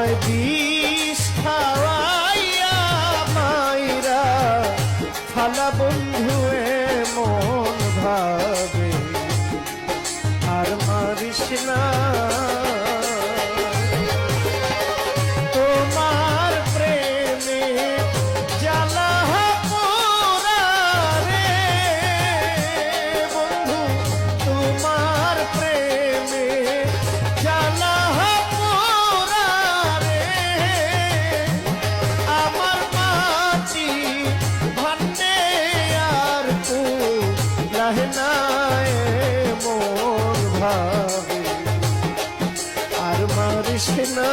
আমায় বিষ খাওয়াইয়া মাইরা ফালা বন্ধু মন ভাবে আর মারিস না তোমার প্রেমে জ্বালা পোড়া রে বন্ধু তোমার প্রেমে জ্বালা পোড়া রে আমার মাটি ভান্ডে আর কু লহনায় মোর ভাবে আর মারিস না